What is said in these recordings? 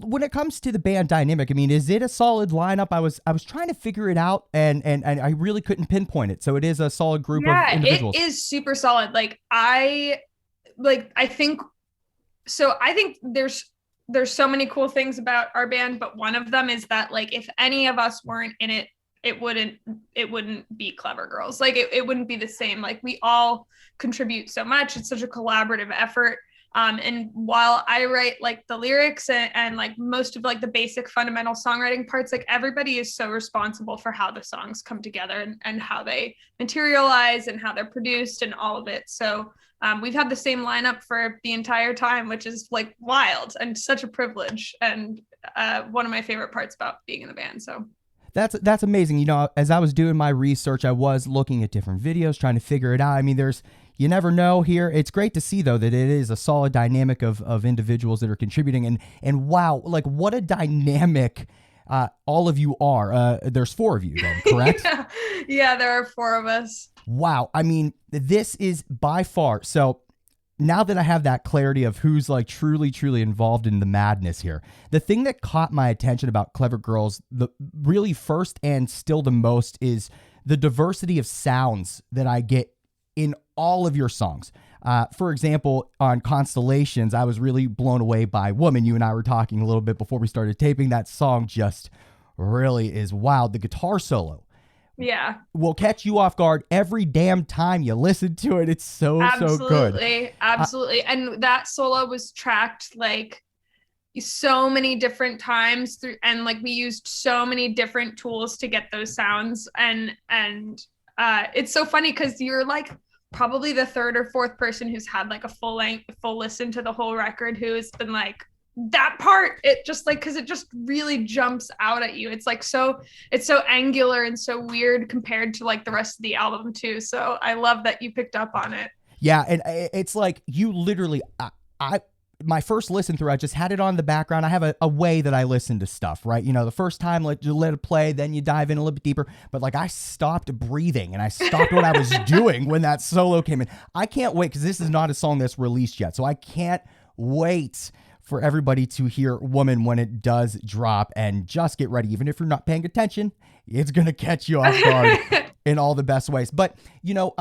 when it comes to the band dynamic, I mean, is it a solid lineup? I was trying to figure it out, and I really couldn't pinpoint it. So it is a solid group of Yeah, it individuals. is super solid. I think so. I think there's so many cool things about our band, but one of them is that like if any of us weren't in it, it wouldn't it wouldn't be Clever Girls. Like it wouldn't be the same. Like we all contribute so much. It's such a collaborative effort. And while I write like the lyrics and like most of like the basic fundamental songwriting parts, like everybody is so responsible for how the songs come together and how they materialize and how they're produced and all of it. So we've had the same lineup for the entire time, which is like wild and such a privilege and one of my favorite parts about being in the band. So That's amazing. You know, as I was doing my research, I was looking at different videos, trying to figure it out. I mean, you never know here. It's great to see though that it is a solid dynamic of individuals that are contributing, and wow, like what a dynamic all of you are. There's four of you then, correct? yeah, yeah, there are four of us. Wow. I mean, this is by far so. Now that I have that clarity of who's like truly involved in the madness here, the thing that caught my attention about Clever Girls, the really first and still the most, is the diversity of sounds that I get in all of your songs. For example, on Constellations, I was really blown away by Woman. You and I were talking a little bit before we started taping. That song just really is wild. The guitar solo Yeah. will catch you off guard every damn time you listen to it. It's so good. Absolutely. Absolutely. And that solo was tracked like so many different times through and like we used so many different tools to get those sounds and it's so funny because you're like probably the third or fourth person who's had like a full listen to the whole record who has been like that part it just like because it just really jumps out at you. It's so angular and so weird compared to like the rest of the album too, so I love that you picked up on it. Yeah, and it's like you literally, I my first listen through, I just had it on the background. I have a way that I listen to stuff, right? You know, the first time you let it play, then you dive in a little bit deeper. But like I stopped breathing and I stopped what I was doing when that solo came in. I can't wait because this is not a song that's released yet, so I can't wait for everybody to hear Woman when it does drop, and just get ready. Even if you're not paying attention, it's going to catch you off guard in all the best ways. But, you know,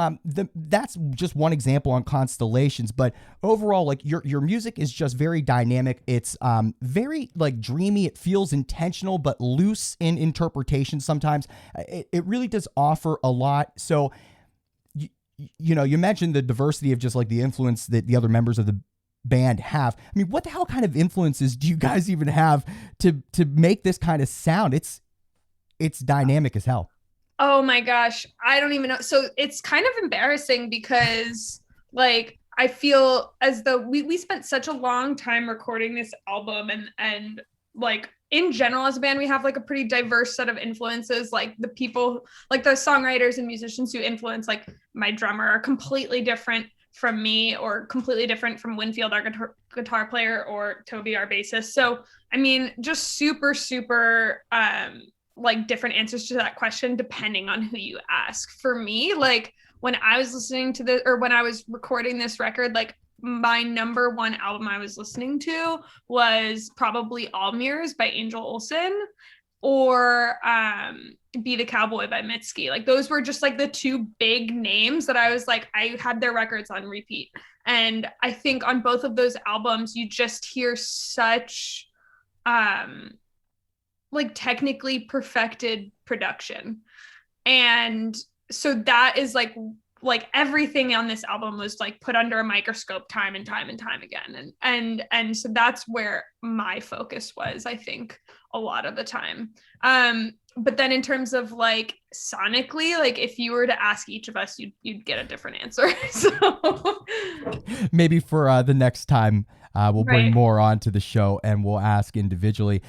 that's just one example on Constellations. But overall, like your music is just very dynamic. It's very like dreamy. It feels intentional, but loose in interpretation sometimes. It really does offer a lot. So, you know, you mentioned the diversity of just like the influence that the other members of the band have. I mean, what the hell kind of influences do you guys even have to make this kind of sound? It's dynamic as hell. Oh my gosh, I don't even know. So it's kind of embarrassing because like I feel as though we spent such a long time recording this album and like in general as a band we have like a pretty diverse set of influences. Like the people like the songwriters and musicians who influence like my drummer are completely different from me or completely different from Winfield, our guitar player, or Toby, our bassist. So, I mean, just super, like different answers to that question depending on who you ask. For me, like when I was listening to when I was recording this record, like my number one album I was listening to was probably All Mirrors by Angel Olsen or Be the Cowboy by Mitski. Like those were just like the two big names that I was like, I had their records on repeat. And I think on both of those albums, you just hear such like technically perfected production. And so that is like everything on this album was like put under a microscope time and time and time again. And so that's where my focus was, I think, a lot of the time. But then in terms of like sonically, like if you were to ask each of us, you'd get a different answer. So Maybe for the next time we'll bring right. more onto the show and we'll ask individually.